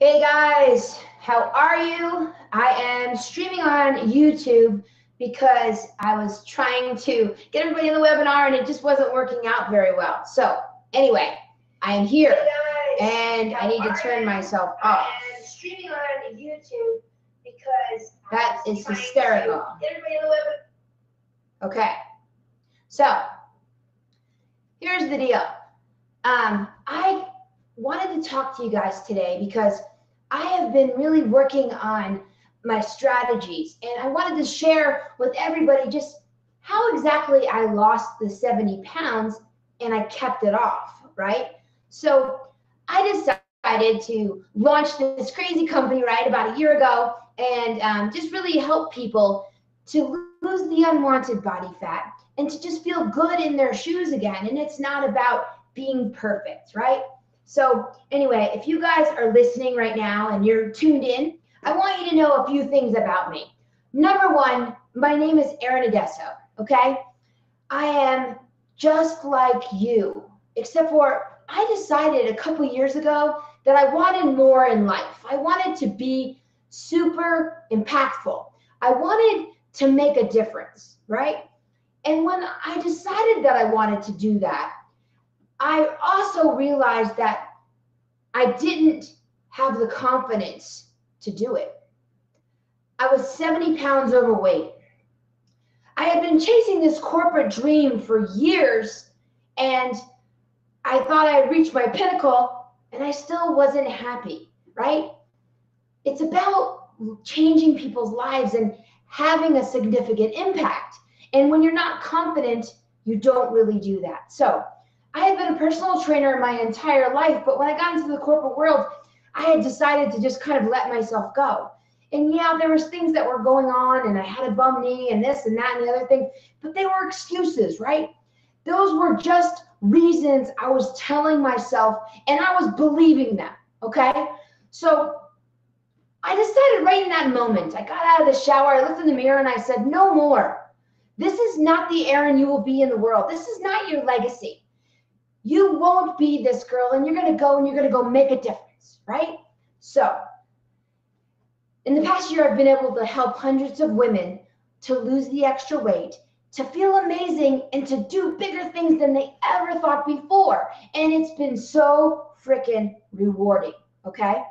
Hey guys, how are you? I am streaming on YouTube because I was trying to get everybody in the webinar and it just wasn't working out very well. So anyway, I am here and I need to turn myself off. I am streaming on YouTube because that is hysterical. Get everybody in the webinar. Okay, so here's the deal. I wanted to talk to you guys today because I have been really working on my strategies, and I wanted to share with everybody just how exactly I lost the 70 pounds and I kept it off, right? So I decided to launch this crazy company, right, about a year ago, and just really help people to lose the unwanted body fat and to just feel good in their shoes again. And it's not about being perfect, right? So anyway, if you guys are listening right now and you're tuned in, I want you to know a few things about me. Number one, my name is Erin Adesso, okay? I am just like you, except for I decided a couple years ago that I wanted more in life. I wanted to be super impactful. I wanted to make a difference, right? And when I decided that I wanted to do that, I also realized that I didn't have the confidence to do it. I was 70 pounds overweight. I had been chasing this corporate dream for years, and I thought I had reached my pinnacle, and I still wasn't happy, right? It's about changing people's lives and having a significant impact. And when you're not confident, you don't really do that. So I had been a personal trainer my entire life, but when I got into the corporate world, I had decided to just kind of let myself go. And yeah, there was things that were going on, and I had a bum knee and this and that and the other thing, but they were excuses, right? Those were just reasons I was telling myself, and I was believing them, okay? So I decided right in that moment, I got out of the shower, I looked in the mirror, and I said, no more. This is not the Erin you will be in the world. This is not your legacy. You won't be this girl, and you're going to go make a difference, right? So in the past year, I've been able to help hundreds of women to lose the extra weight, to feel amazing, and to do bigger things than they ever thought before. And it's been so freaking rewarding, okay?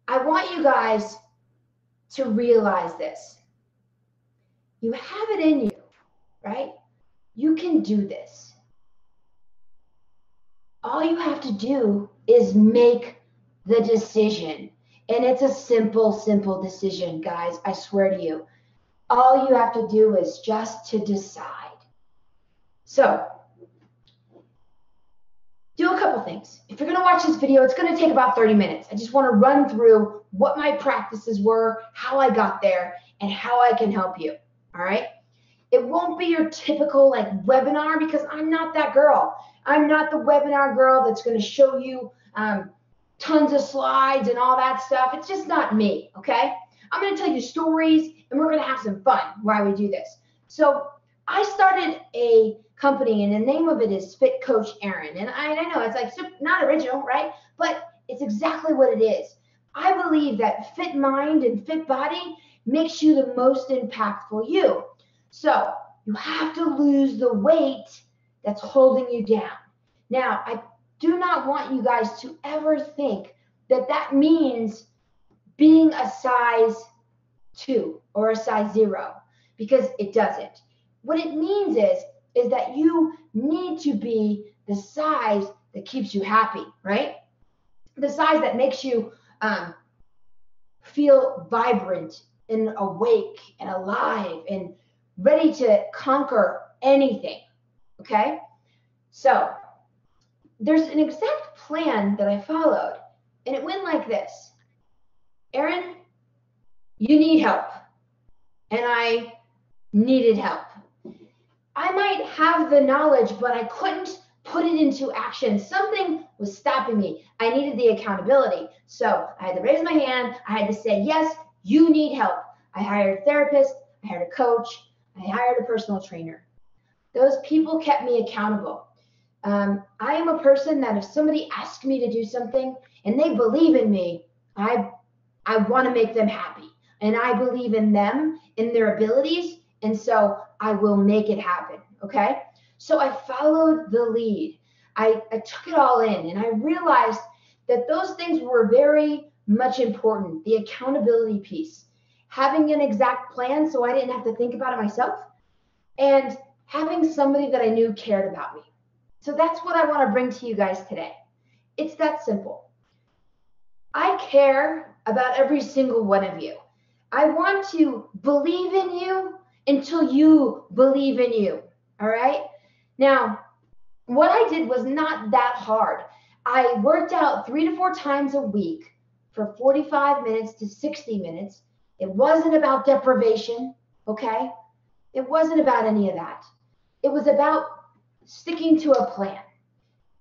I want you guys to realize this. You have it in you, right? You can do this. All you have to do is make the decision. And it's a simple, simple decision, guys. I swear to you. All you have to do is just to decide. So, do a couple things. If you're going to watch this video, it's going to take about 30 minutes. I just want to run through what my practices were, how I got there, and how I can help you. All right? It won't be your typical webinar because I'm not that girl. I'm not the webinar girl that's going to show you tons of slides and all that stuff. It's just not me, okay? I'm going to tell you stories, and we're going to have some fun while we do this. So I started a company, and the name of it is Fit Coach Erin. And I know it's not original, right? But it's exactly what it is. I believe that fit mind and fit body makes you the most impactful you. So you have to lose the weight that's holding you down. Now, I do not want you guys to ever think that that means being a size 2 or a size 0, because it doesn't. What it means is that you need to be the size that keeps you happy, right? The size that makes you feel vibrant and awake and alive and ready to conquer anything, okay? So there's an exact plan that I followed, and it went like this. Erin, you need help, and I needed help. I might have the knowledge, but I couldn't put it into action. Something was stopping me. I needed the accountability. So I had to raise my hand. I had to say, yes, you need help. I hired a therapist. I hired a coach. I hired a personal trainer. Those people kept me accountable. I am a person that if somebody asks me to do something and they believe in me, I want to make them happy. And I believe in them, in their abilities. And so I will make it happen. Okay. So I followed the lead. I took it all in and I realized that those things were very much important. The accountability piece, having an exact plan so I didn't have to think about it myself, and having somebody that I knew cared about me. So that's what I want to bring to you guys today. It's that simple. I care about every single one of you. I want to believe in you until you believe in you. All right. Now, what I did was not that hard. I worked out 3 to 4 times a week for 45 minutes to 60 minutes. It wasn't about deprivation. Okay. It wasn't about any of that. It was about sticking to a plan.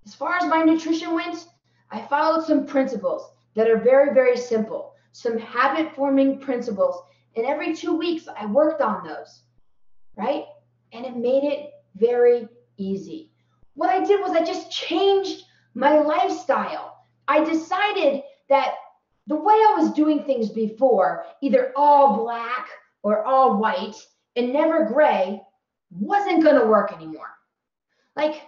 As far as my nutrition went, I followed some principles that are very, very simple, some habit forming principles. And every 2 weeks, I worked on those, right? And it made it very easy. What I did was I just changed my lifestyle. I decided that the way I was doing things before, either all black or all white and never gray, wasn't going to work anymore. Like,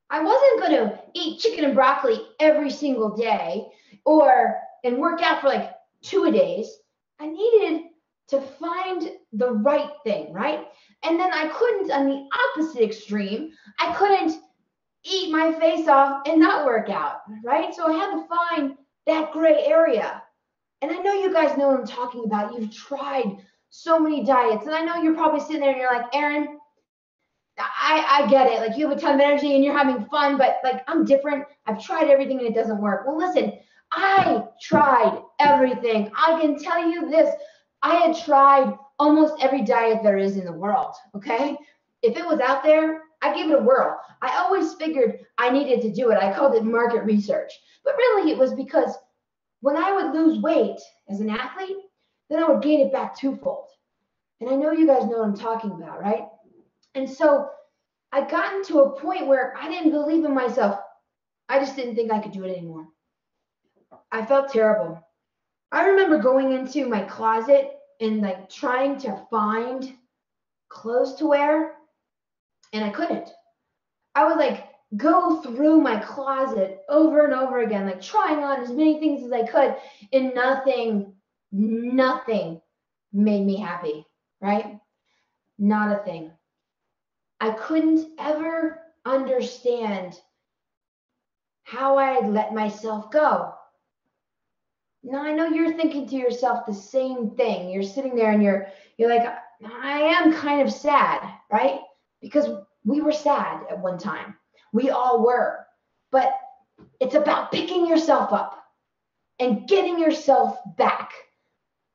I wasn't going to eat chicken and broccoli every single day and work out for like 2 days. I needed to find the right thing, right? And then I couldn't, on the opposite extreme, I couldn't eat my face off and not work out, right? So I had to find that gray area. And I know you guys know what I'm talking about. You've tried so many diets. And I know you're probably sitting there and you're like, Erin, I get it. Like, you have a ton of energy and you're having fun, but like, I'm different. I've tried everything and it doesn't work. Well, listen, I tried everything. I can tell you this. I had tried almost every diet there is in the world. Okay. If it was out there, I gave it a whirl. I always figured I needed to do it. I called it market research. But really, it was because when I would lose weight as an athlete, then I would gain it back twofold. And I know you guys know what I'm talking about, right? And so I gotten to a point where I didn't believe in myself. I just didn't think I could do it anymore. I felt terrible. I remember going into my closet and like trying to find clothes to wear, and I couldn't. I would like go through my closet over and over again, like trying on as many things as I could, and nothing made me happy, right? Not a thing. I couldn't ever understand how I had let myself go. Now I know you're thinking to yourself the same thing. You're sitting there and you're like, I am kind of sad, right? Because we were sad at one time. We all were. But it's about picking yourself up and getting yourself back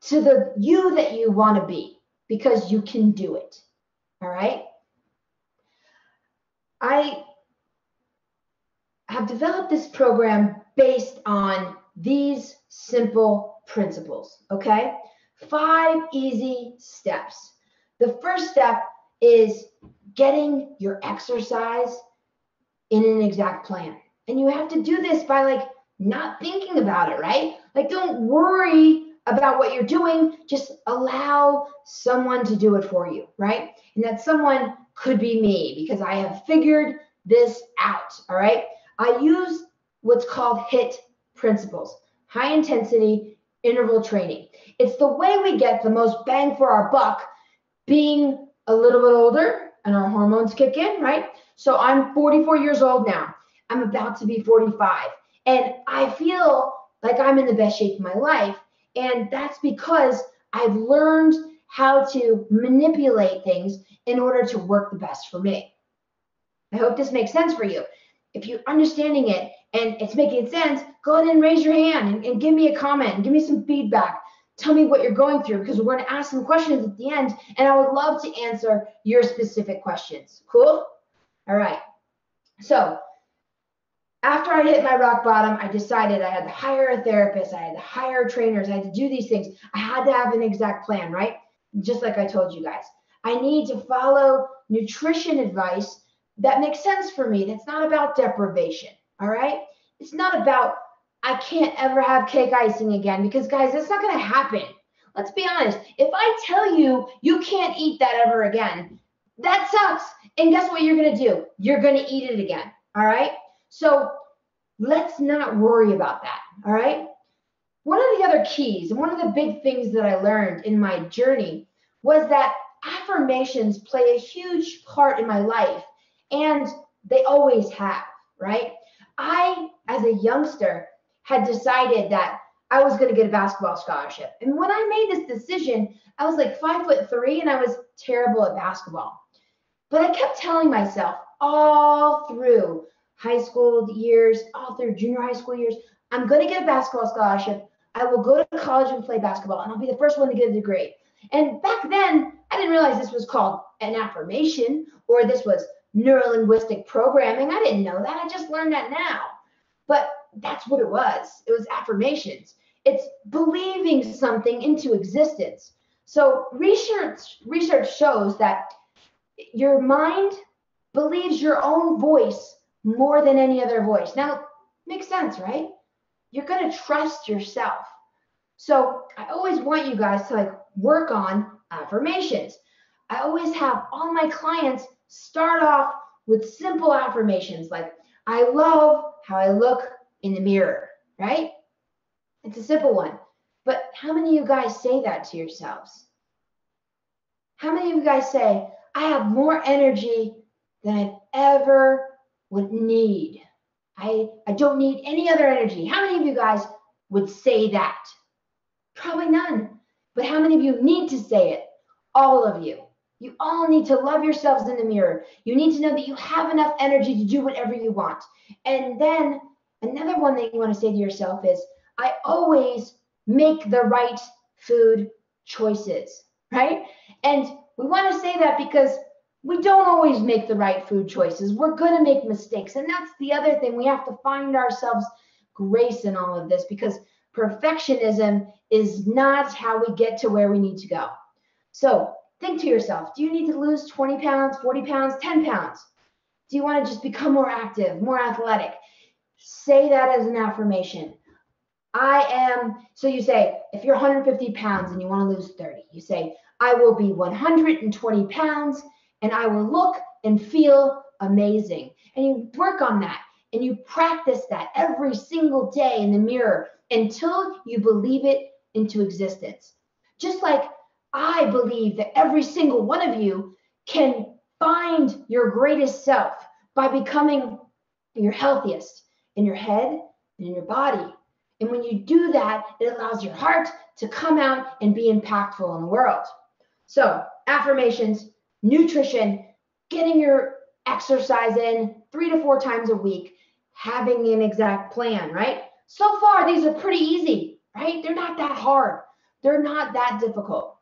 to the you that you want to be, because you can do it. All right? I have developed this program based on these simple principles, okay? 5 easy steps. The first step is getting your exercise in an exact plan. And you have to do this by like not thinking about it, right? Like, don't worry about what you're doing. Just allow someone to do it for you, right? And that someone could be me, because I have figured this out, all right? I use what's called HIIT principles, high intensity interval training. It's the way we get the most bang for our buck, being a little bit older and our hormones kick in, right? So I'm 44 years old now. I'm about to be 45. And I feel like I'm in the best shape of my life. And that's because I've learned how to manipulate things in order to work the best for me. I hope this makes sense for you. If you're understanding it and it's making sense, go ahead and raise your hand and give me a comment and give me some feedback. Tell me what you're going through, because we're going to ask some questions at the end, and I would love to answer your specific questions. Cool? All right. So after I hit my rock bottom, I decided I had to hire a therapist. I had to hire trainers. I had to do these things. I had to have an exact plan, right? Just like I told you guys. I need to follow nutrition advice that makes sense for me. That's not about deprivation, all right? It's not about I can't ever have cake icing again, because guys, that's not going to happen. Let's be honest. If I tell you you can't eat that ever again, that sucks. And guess what you're going to do? You're going to eat it again. All right. So let's not worry about that. All right. One of the other keys and one of the big things that I learned in my journey was that affirmations play a huge part in my life, and they always have, right? I, as a youngster, had decided that I was going to get a basketball scholarship. And when I made this decision, I was like 5'3" and I was terrible at basketball. But I kept telling myself all through high school years, all through junior high school years, I'm going to get a basketball scholarship. I will go to college and play basketball, and I'll be the first one to get a degree. And back then, I didn't realize this was called an affirmation, or this was neurolinguistic programming. I didn't know that. I just learned that now. But that's what it was. It was affirmations. It's believing something into existence. So research shows that your mind believes your own voice more than any other voice. Now, makes sense, right? You're going to trust yourself. So I always want you guys to work on affirmations. I always have all my clients start off with simple affirmations like, I love how I look in the mirror, right? It's a simple one. But how many of you guys say that to yourselves? How many of you guys say, I have more energy than I ever would need? I don't need any other energy. How many of you guys would say that? Probably none. But how many of you need to say it? All of you. You all need to love yourselves in the mirror. You need to know that you have enough energy to do whatever you want. And then another one that you want to say to yourself is, I always make the right food choices, right? And we want to say that because we don't always make the right food choices. We're going to make mistakes. And that's the other thing. We have to find ourselves grace in all of this, because perfectionism is not how we get to where we need to go. So think to yourself, do you need to lose 20 pounds, 40 pounds, 10 pounds? Do you want to just become more active, more athletic? Say that as an affirmation. So you say, if you're 150 pounds and you want to lose 30, you say, I will be 120 pounds and I will look and feel amazing. And you work on that and you practice that every single day in the mirror until you believe it into existence. Just like I believe that every single one of you can find your greatest self by becoming your healthiest in your head and in your body. And when you do that, it allows your heart to come out and be impactful in the world. So affirmations, nutrition, getting your exercise in 3 to 4 times a week, having an exact plan, right? So far, these are pretty easy, right? They're not that hard. They're not that difficult.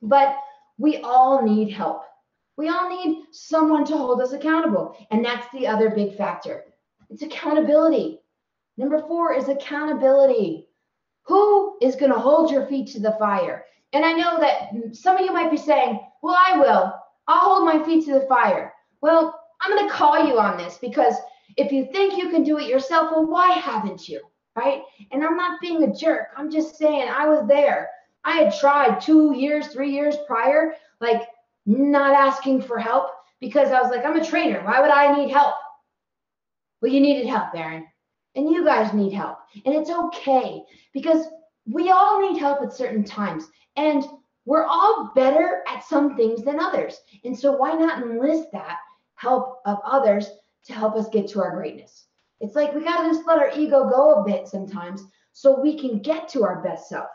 But we all need help. We all need someone to hold us accountable. And that's the other big factor. It's accountability. Number 4 is accountability. Who is going to hold your feet to the fire? And I know that some of you might be saying, well, I will. I'll hold my feet to the fire. Well, I'm going to call you on this, because if you think you can do it yourself, well, why haven't you? Right? And I'm not being a jerk. I'm just saying I was there. I had tried 2 years, 3 years prior, not asking for help, because I was like, I'm a trainer. Why would I need help? Well, you needed help, Aaron. And you guys need help. And it's okay, because we all need help at certain times. And we're all better at some things than others. And so why not enlist that help of others to help us get to our greatness? It's like we got to just let our ego go a bit sometimes so we can get to our best self.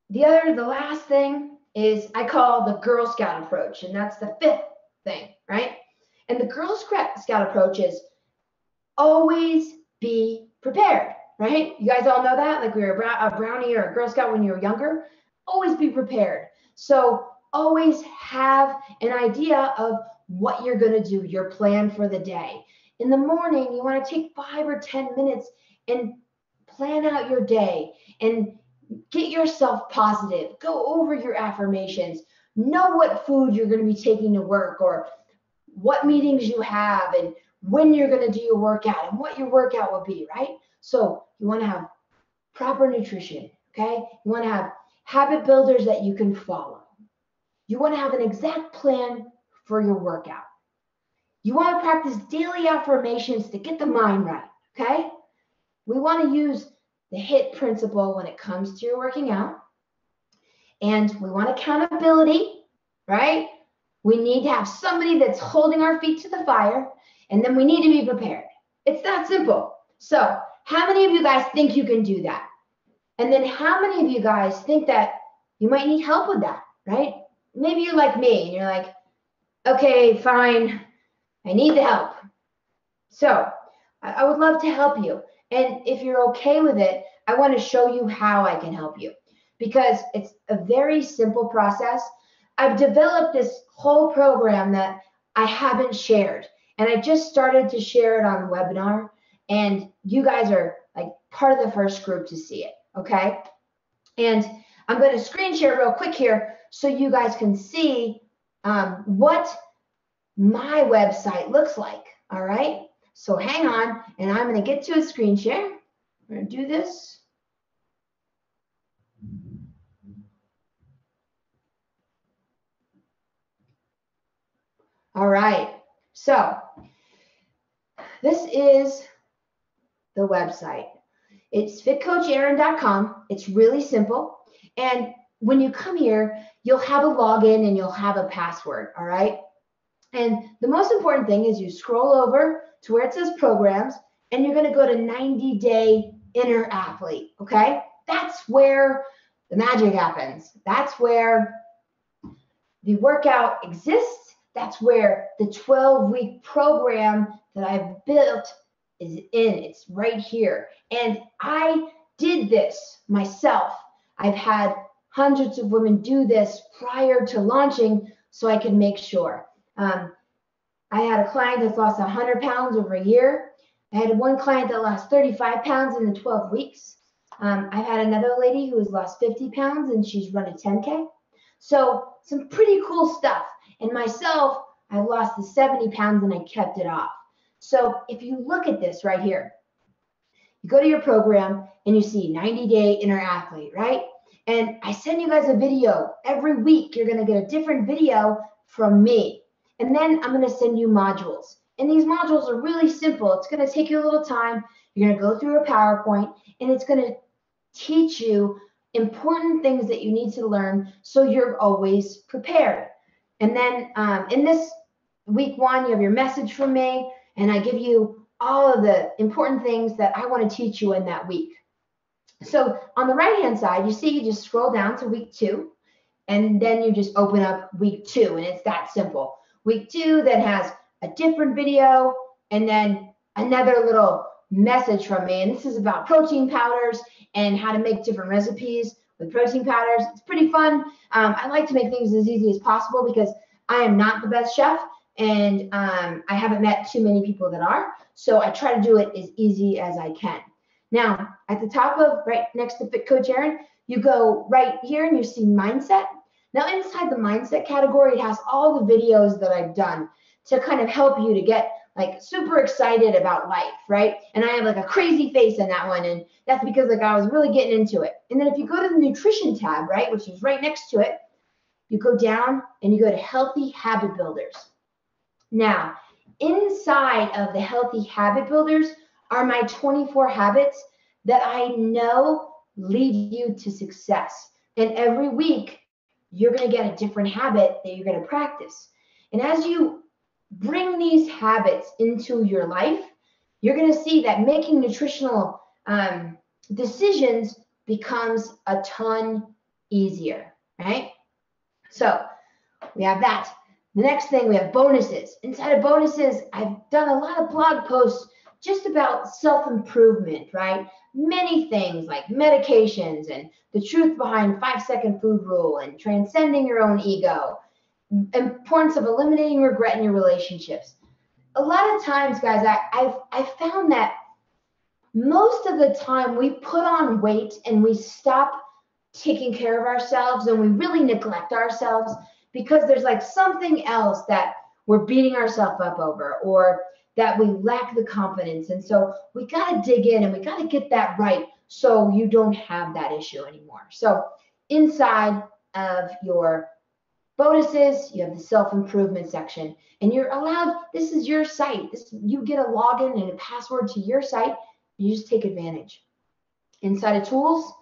The last thing is I call the Girl Scout approach. And that's the 5th thing, right? And the Girl Scout approach is always be prepared, right? You guys all know that? Like we were a brownie or a Girl Scout when you were younger. Always be prepared. So always have an idea of what you're going to do, your plan for the day. In the morning, you want to take 5 or 10 minutes and plan out your day and get yourself positive. Go over your affirmations. Know what food you're going to be taking to work or what meetings you have, and when you're going to do your workout and what your workout will be, right? So you want to have proper nutrition, okay? You want to have habit builders that you can follow. You want to have an exact plan for your workout. You want to practice daily affirmations to get the mind right, okay? We want to use the HIT principle when it comes to your working out. And we want accountability, right? We need to have somebody that's holding our feet to the fire, and then we need to be prepared. It's that simple. So how many of you guys think you can do that? And then how many of you guys think that you might need help with that, right? Maybe you're like me, and you're like, okay, fine, I need the help. So I would love to help you. And if you're okay with it, I want to show you how I can help you, because it's a very simple process. I've developed this whole program that I haven't shared, and I just started to share it on the webinar, and you guys are like part of the first group to see it, okay? And I'm going to screen share real quick here so you guys can see what my website looks like, all right? So hang on, and I'm going to get to a screen share. I'm going to do this. All right, so this is the website. It's fitcoachaaron.com. It's really simple. And when you come here, you'll have a login and you'll have a password, all right? And the most important thing is you scroll over to where it says programs, and you're going to go to 90-day inner athlete, okay? That's where the magic happens. That's where the workout exists. That's where the 12-week program that I've built is in. It's right here. And I did this myself. I've had hundreds of women do this prior to launching so I can make sure. I had a client that's lost 100 pounds over a year. I had one client that lost 35 pounds in the 12 weeks. I've had another lady who has lost 50 pounds and she's run a 10K. So some pretty cool stuff. And myself, I lost the 70 pounds and I kept it off. So if you look at this right here, you go to your program and you see 90-day inner athlete, right? And I send you guys a video every week. You're going to get a different video from me. And then I'm going to send you modules. And these modules are really simple. It's going to take you a little time. You're going to go through a PowerPoint, and it's going to teach you important things that you need to learn so you're always prepared. And then in this week 1, you have your message from me, and I give you all of the important things that I want to teach you in that week. So on the right-hand side, you see you just scroll down to week 2, and then you just open up week 2, and it's that simple. Week 2 then has a different video, and then another little message from me. And this is about protein powders and how to make different recipes with protein powders. It's pretty fun. I like to make things as easy as possible because I am not the best chef, and I haven't met too many people that are. So I try to do it as easy as I can. Now, at the top of right next to Fit Coach Aaron, you go right here and you see mindset. Now, inside the mindset category, it has all the videos that I've done to kind of help you to get like super excited about life, right? And I have like a crazy face in that one, and that's because like I was really getting into it. And then if you go to the nutrition tab, right, which is right next to it, you go down and you go to healthy habit builders. Now, inside of the healthy habit builders are my 24 habits that I know lead you to success. And every week, you're going to get a different habit that you're going to practice. And as you bring these habits into your life, you're going to see that making nutritional decisions becomes a ton easier, right? So we have that. The next thing, we have bonuses. Inside of bonuses, I've done a lot of blog posts just about self-improvement, right? Many things like medications and the truth behind 5-second food rule and transcending your own ego, importance of eliminating regret in your relationships. A lot of times, guys, I've found that most of the time we put on weight and we stop taking care of ourselves and we really neglect ourselves because there's like something else that we're beating ourselves up over, or that we lack the confidence. And so we got to dig in and we got to get that right so you don't have that issue anymore. So inside of your bonuses, you have the self-improvement section, and you're allowed, this is your site. You get a login and a password to your site. You just take advantage. Inside of tools,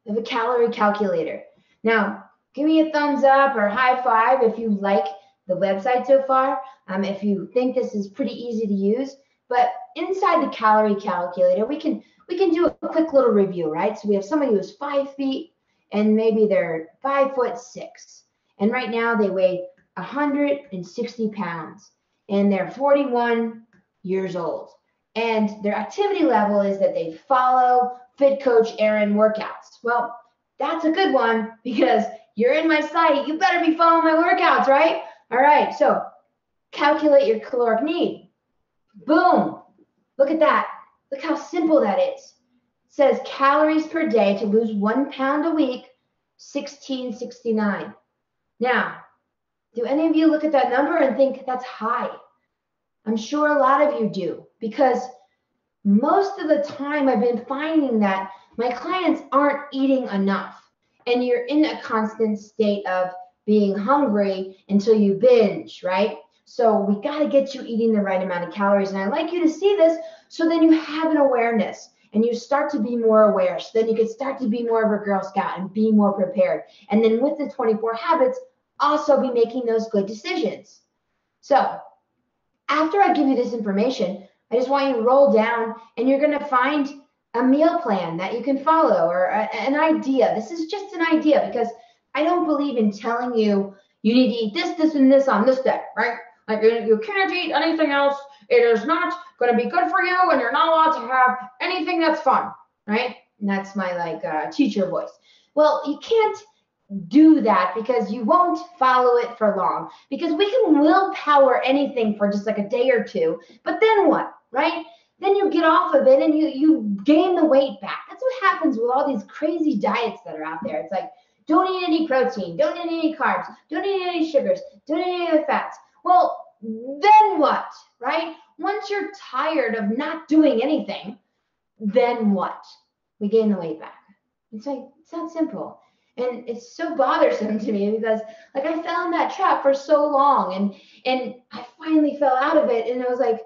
we have a calorie calculator. Now, give me a thumbs up or high five if you like the website so far, if you think this is pretty easy to use. But inside the calorie calculator, we can do a quick little review, right? So we have somebody who's 5 feet and maybe they're 5'6", and right now they weigh 160 pounds and they're 41 years old. And their activity level is that they follow Fit Coach Aaron workouts. Well, that's a good one because you're in my site. You better be following my workouts, right? All right, so calculate your caloric need. Boom. Look at that. Look how simple that is. It says calories per day to lose 1 pound a week, 1669. Now, do any of you look at that number and think that's high? I'm sure a lot of you do, because most of the time I've been finding that my clients aren't eating enough, and you're in a constant state of being hungry until you binge, right? So we got to get you eating the right amount of calories. And I like you to see this so then you have an awareness and you start to be more aware. So then you can start to be more of a Girl Scout and be more prepared. And then with the 24 habits, also be making those good decisions. So after I give you this information, I just want you to roll down and you're going to find a meal plan that you can follow or an idea. This is just an idea because I don't believe in telling you you need to eat this, this, and this on this day, right? Like you can't eat anything else. It is not going to be good for you, and you're not allowed to have anything that's fun, right? And that's my teacher voice. Well, you can't do that because you won't follow it for long. Because we can willpower anything for just like a day or two, but then what, right? Then you get off of it and you gain the weight back. That's what happens with all these crazy diets that are out there. It's like, don't eat any protein, don't eat any carbs, don't eat any sugars, don't eat any fats. Well, then what, right? Once you're tired of not doing anything, then what? We gain the weight back. It's like, it's that simple. And it's so bothersome to me because like I fell in that trap for so long and I finally fell out of it. And I was like,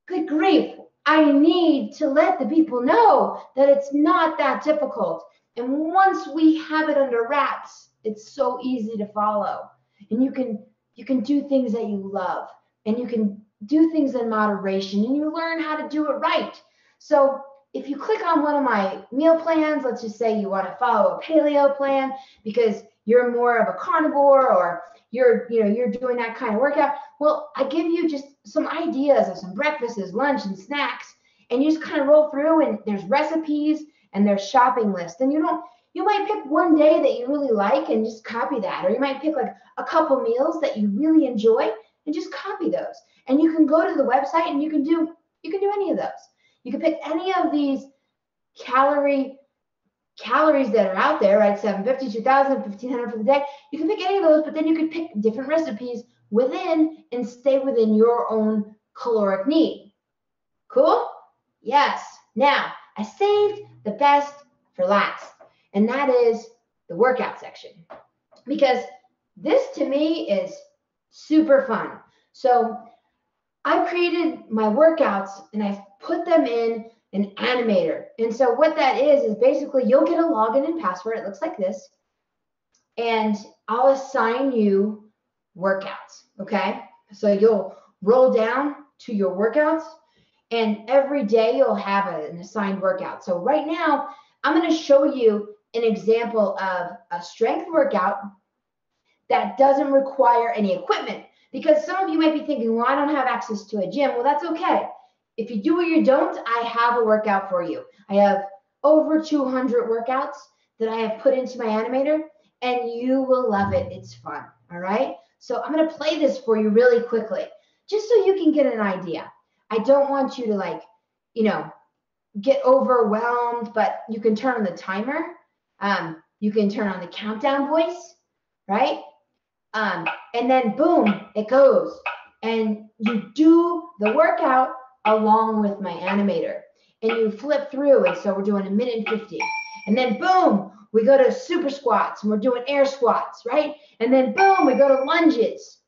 good grief, I need to let the people know that it's not that difficult. And once we have it under wraps, it's so easy to follow. And you can do things that you love, and you can do things in moderation, and you learn how to do it right. So if you click on one of my meal plans, let's just say you want to follow a paleo plan because you're more of a carnivore or you're doing that kind of workout. Well, I give you just some ideas of some breakfasts, lunch, and snacks, and you just kind of roll through, and there's recipes and there's shopping lists. And you might pick one day that you really like and just copy that, or you might pick like a couple meals that you really enjoy and just copy those. And you can go to the website and you can do any of those. You can pick any of these calories that are out there, right? 750, 2,000, 1,500 for the day. You can pick any of those, but then you can pick different recipes within and stay within your own caloric need. Cool? Yes. Now, I saved the best for last, and that is the workout section, because this to me is super fun. So I created my workouts and I've put them in an animator. And so what that is basically you'll get a login and password. It looks like this. And I'll assign you workouts. Okay. So you'll roll down to your workouts, and every day you'll have an assigned workout. So right now, I'm going to show you an example of a strength workout that doesn't require any equipment. Because some of you might be thinking, well, I don't have access to a gym. Well, that's okay. If you do or you don't, I have a workout for you. I have over 200 workouts that I have put into my animator, and you will love it. It's fun. All right. So I'm going to play this for you really quickly, just so you can get an idea. I don't want you to get overwhelmed, but you can turn on the timer. You can turn on the countdown voice, right? And then boom, it goes. And you do the workout along with my animator, and you flip through. And so we're doing 1:50, and then boom, we go to super squats, and we're doing air squats, right? And then boom, we go to lunges.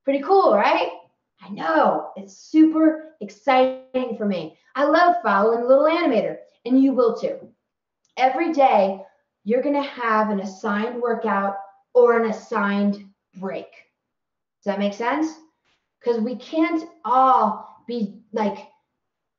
Pretty cool, right? I know, it's super exciting for me. I love following the little animator, and you will too. Every day, you're going to have an assigned workout or an assigned break. Does that make sense? Because we can't all be like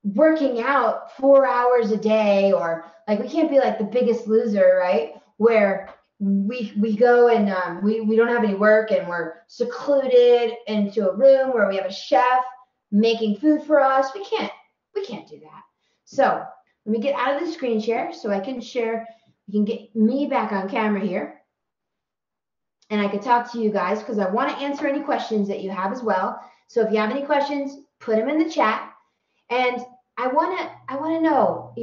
working out 4 hours a day, or like we can't be like the Biggest Loser, right? Where we go and we don't have any work, and we're secluded into a room where we have a chef making food for us. We can't do that. So let me get out of the screen share so I can share. You can get me back on camera here, and I could talk to you guys because I want to answer any questions that you have as well. So if you have any questions, put them in the chat. And I want to know,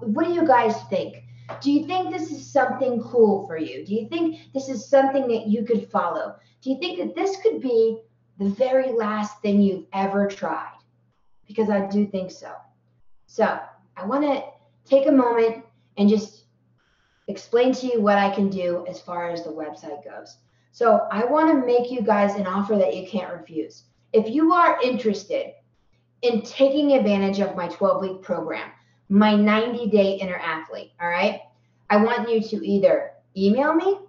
what do you guys think? Do you think this is something cool for you? Do you think this is something that you could follow? Do you think that this could be the very last thing you've ever tried? Because I do think so. So I want to take a moment and just explain to you what I can do as far as the website goes. So I want to make you guys an offer that you can't refuse. If you are interested in taking advantage of my 12-week program, my 90-day inner athlete, all right? I want you to either email me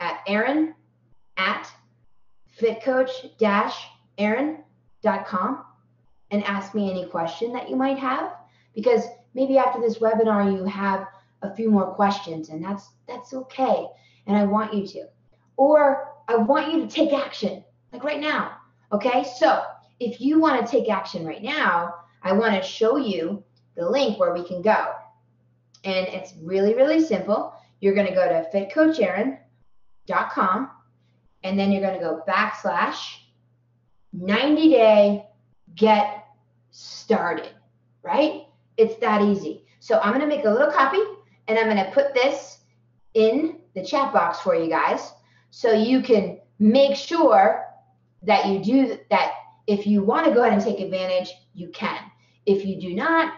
at aaron@fitcoach-aaron.com and ask me any question that you might have, because maybe after this webinar you have a few more questions, and that's okay, and I want you to. Or I want you to take action, like right now, okay? So if you want to take action right now, I want to show you the link where we can go. And it's really, really simple. You're going to go to fitcoachaaron.com, and then you're going to go /90-day get started, right? It's that easy. So I'm going to make a little copy, and I'm going to put this in the chat box for you guys so you can make sure that you do that. If you want to go ahead and take advantage, you can. If you do not,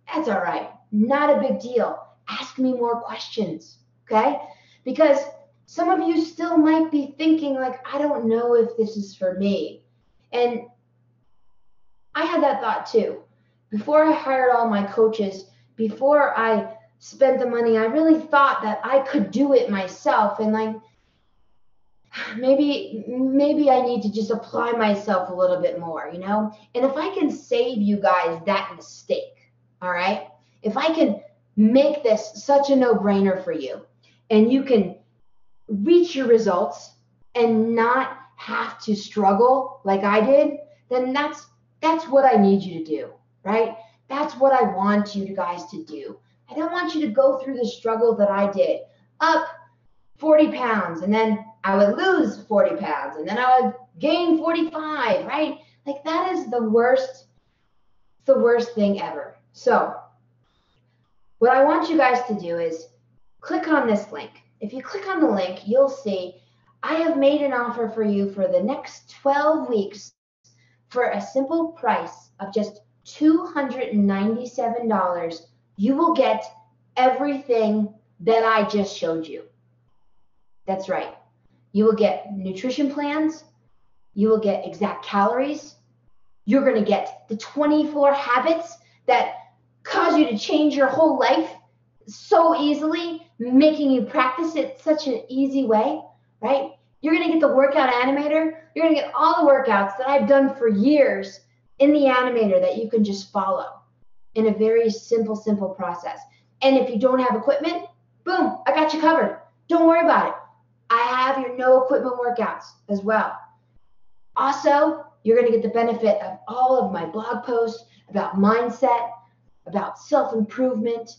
that's all right. Not a big deal. Ask me more questions, okay? Because some of you still might be thinking like, I don't know if this is for me. And I had that thought too. Before I hired all my coaches, before I spent the money, I really thought that I could do it myself, and like, maybe I need to just apply myself a little bit more, And if I can save you guys that mistake, all right? If I can make this such a no-brainer for you, and you can reach your results and not have to struggle like I did, then that's what I need you to do, right? That's what I want you guys to do. I don't want you to go through the struggle that I did. Up 40 pounds, and then I would lose 40 pounds, and then I would gain 45, right? Like, that is the worst thing ever. So what I want you guys to do is click on this link. If you click on the link, you'll see I have made an offer for you for the next 12 weeks for a simple price of just $297. You will get everything that I just showed you. That's right. You will get nutrition plans. You will get exact calories. You're going to get the 24 habits that cause you to change your whole life so easily, making you practice it such an easy way, right? You're going to get the workout animator. You're going to get all the workouts that I've done for years in the animator that you can just follow in a very simple process. And if you don't have equipment, boom, I got you covered. Don't worry about it. I have your no equipment workouts as well. Also, you're going to get the benefit of all of my blog posts about mindset, about self-improvement.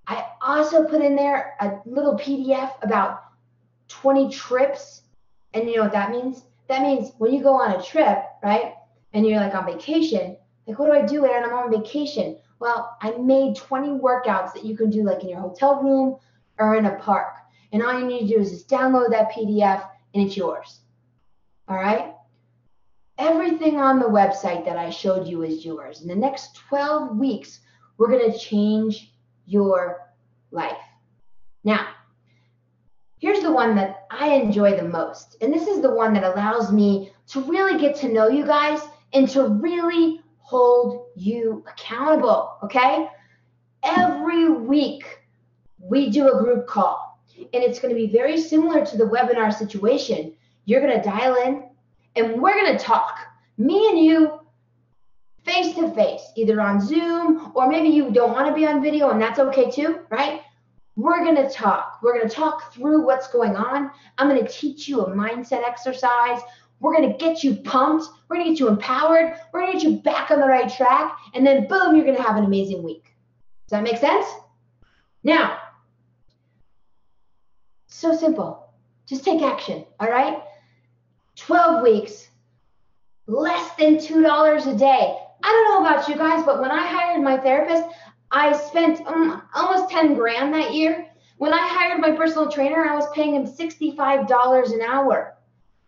I also put in there a little PDF about 20 trips. And you know what that means? That means when you go on a trip, right, and you're like on vacation, like, what do I do, Aaron? I'm on vacation. Well, I made 20 workouts that you can do like in your hotel room or in a park. And all you need to do is just download that PDF, and it's yours. All right? Everything on the website that I showed you is yours. In the next 12 weeks, we're going to change your life. Now, here's the one that I enjoy the most. And this is the one that allows me to really get to know you guys and to really hold you accountable, okay? Every week, we do a group call. And it's going to be very similar to the webinar situation. You're going to dial in, and we're going to talk. Me and you, face to face, either on Zoom, or maybe you don't want to be on video, and that's okay too, right? We're going to talk. We're going to talk through what's going on. I'm going to teach you a mindset exercise. We're going to get you pumped. We're going to get you empowered. We're going to get you back on the right track. And then boom, you're going to have an amazing week. Does that make sense? Now, so simple. Just take action, all right? 12 weeks, less than $2 a day. I don't know about you guys, but when I hired my therapist, I spent almost 10 grand that year. When I hired my personal trainer, I was paying him $65 an hour.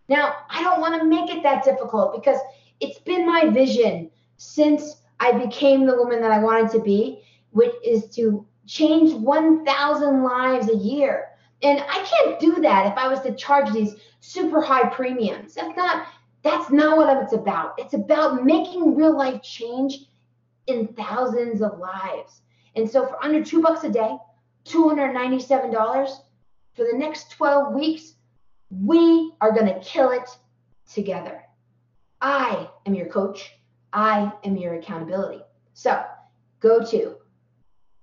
Now, I don't want to make it that difficult because it's been my vision since I became the woman that I wanted to be, which is to change 1,000 lives a year. And I can't do that if I was to charge these super high premiums. That's not what it's about. It's about making real life change in thousands of lives. And so for under $2 a day, $297 for the next 12 weeks, we are going to kill it together. I am your coach. I am your accountability. So go to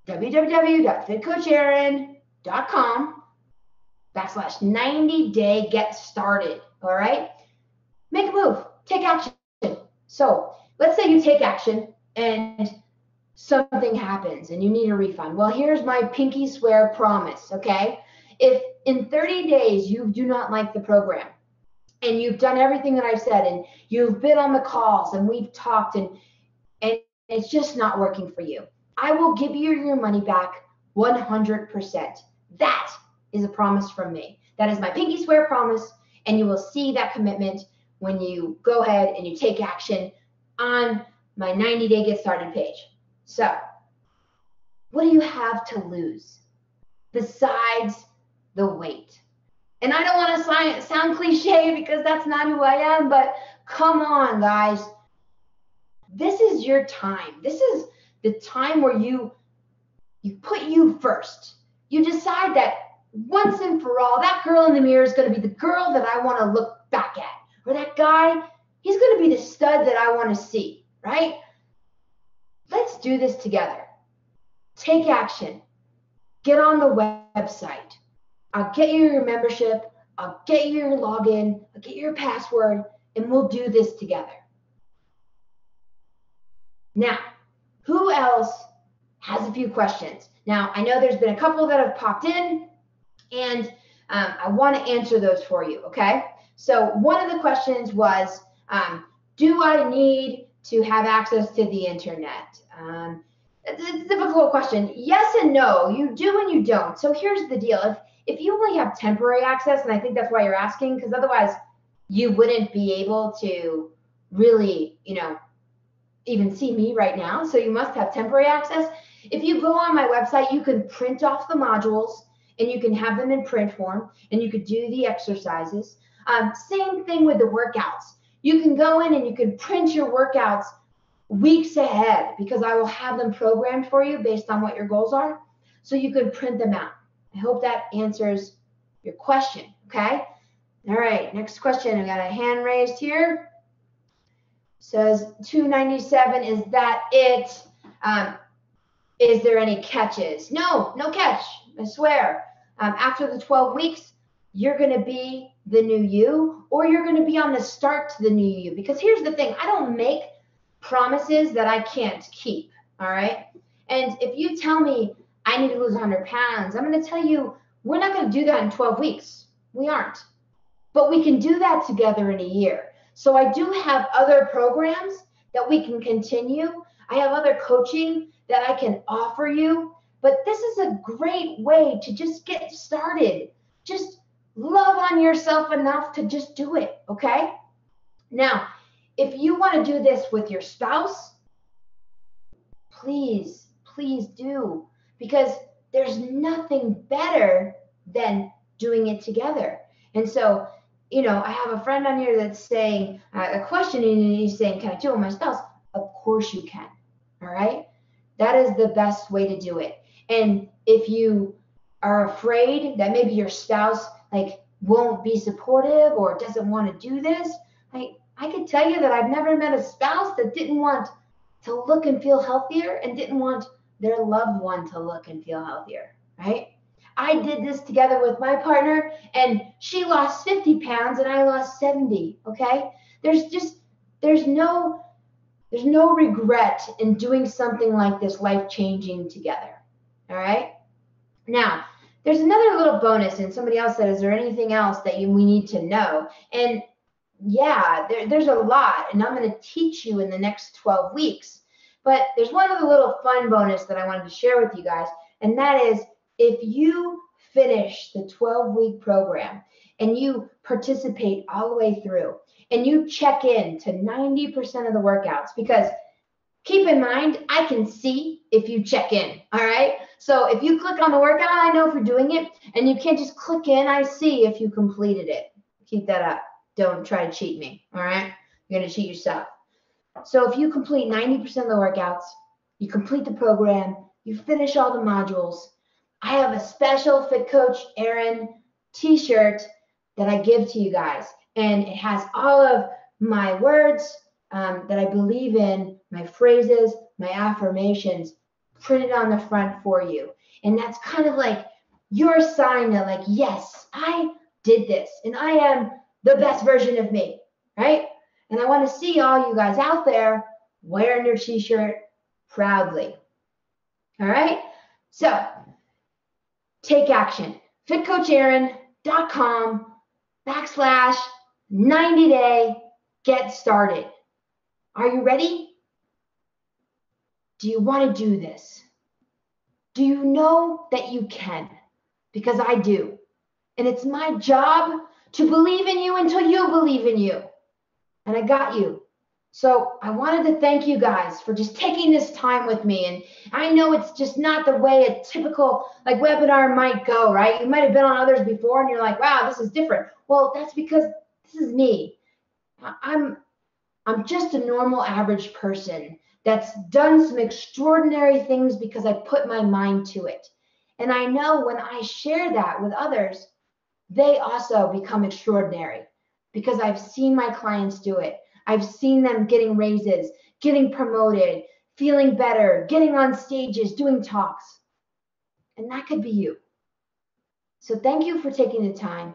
www.fitcoacherin.com/90 day started. All right. Make a move. Take action. So let's say you take action and something happens and you need a refund. Well, here's my pinky swear promise, okay? If in 30 days you do not like the program and you've done everything that I've said and you've been on the calls and we've talked and it's just not working for you, I will give you your money back 100%. That is a promise from me. That is my pinky swear promise, and you will see that commitment when you go ahead and you take action on my 90-day get started page. So what do you have to lose besides the weight? And I don't want to sound cliche because that's not who I am, but come on, guys. This is your time. This is the time where you put you first. You decide that once and for all, that girl in the mirror is going to be the girl that I want to look back at. Or that guy, he's going to be the stud that I want to see, right? Let's do this together. Take action. Get on the website. I'll get you your membership. I'll get you your login. I'll get you your password, and we'll do this together. Now, who else has a few questions? Now, I know there's been a couple that have popped in, and I want to answer those for you, okay? So one of the questions was, do I need to have access to the internet? It's a difficult question. Yes and no. You do and you don't. So here's the deal. If you only have temporary access, and I think that's why you're asking, because otherwise you wouldn't be able to really, even see me right now. So you must have temporary access. If you go on my website, you can print off the modules and you can have them in print form and you could do the exercises. Same thing with the workouts. You can go in and you can print your workouts weeks ahead because I will have them programmed for you based on what your goals are. So you can print them out. I hope that answers your question, okay? All right, next question. I got a hand raised here. Says 297, is that it? Is there any catches? No catch, I swear. After the 12 weeks, you're gonna be the new you, or you're gonna be on the start to the new you. Because here's the thing, I don't make promises that I can't keep, all right? And if you tell me I need to lose 100 pounds, I'm gonna tell you, we're not gonna do that in 12 weeks. We aren't. But we can do that together in a year. So I do have other programs that we can continue. I have other coaching that I can offer you. But this is a great way to just get started. Just love on yourself enough to just do it, okay? Now, if you want to do this with your spouse, please, please do, because there's nothing better than doing it together. And so, I have a friend on here that's saying a question, and he's saying, can I do it with my spouse? Of course you can. All right. That is the best way to do it. And if you are afraid that maybe your spouse won't be supportive or doesn't want to do this, I can tell you that I've never met a spouse that didn't want to look and feel healthier and didn't want their loved one to look and feel healthier, right? I did this together with my partner, and she lost 50 pounds and I lost 70, okay? There's no regret in doing something like this, life-changing together, all right? Now, there's another little bonus, and somebody else said, is there anything else that we need to know? And yeah, there's a lot, and I'm going to teach you in the next 12 weeks. But there's one other little fun bonus that I wanted to share with you guys, and that is if you finish the 12-week program and you participate all the way through and you check in to 90% of the workouts, because keep in mind, I can see if you check in, all right? So if you click on the workout, I know if you're doing it, and you can't just click in, I see if you completed it. Keep that up. Don't try to cheat me, all right? You're going to cheat yourself. So if you complete 90% of the workouts, you complete the program, you finish all the modules, I have a special Fit Coach Erin t-shirt that I give to you guys. And it has all of my words that I believe in, my phrases, my affirmations printed on the front for you. And that's kind of like your sign that yes, I did this and I am the best version of me, right? And I want to see all you guys out there wearing your t-shirt proudly. All right? So take action. fitcoacherin.com/90-day get started. Are you ready? Do you want to do this? Do you know that you can? Because I do. And it's my job to believe in you until you believe in you. And I got you. So I wanted to thank you guys for just taking this time with me. And I know it's just not the way a typical webinar might go, right? You might have been on others before and you're like, wow, this is different. Well, that's because this is me. I'm just a normal average person that's done some extraordinary things because I put my mind to it. And I know when I share that with others, they also become extraordinary because I've seen my clients do it. I've seen them getting raises, getting promoted, feeling better, getting on stages, doing talks. And that could be you. So thank you for taking the time.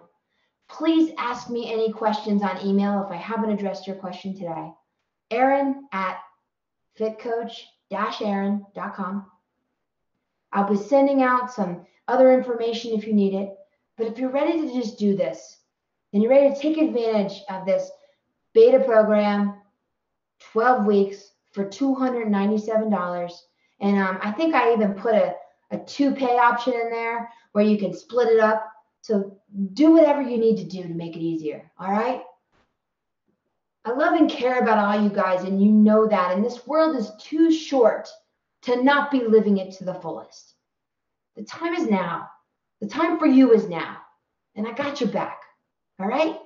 Please ask me any questions on email if I haven't addressed your question today. Erin@fitcoach-erin.com. I'll be sending out some other information if you need it. But if you're ready to just do this, and you're ready to take advantage of this beta program, 12 weeks for $297. And I think I even put a 2-pay option in there where you can split it up. So do whatever you need to do to make it easier, all right? I love and care about all you guys, and you know that. And this world is too short to not be living it to the fullest. The time is now. The time for you is now. And I got your back, all right?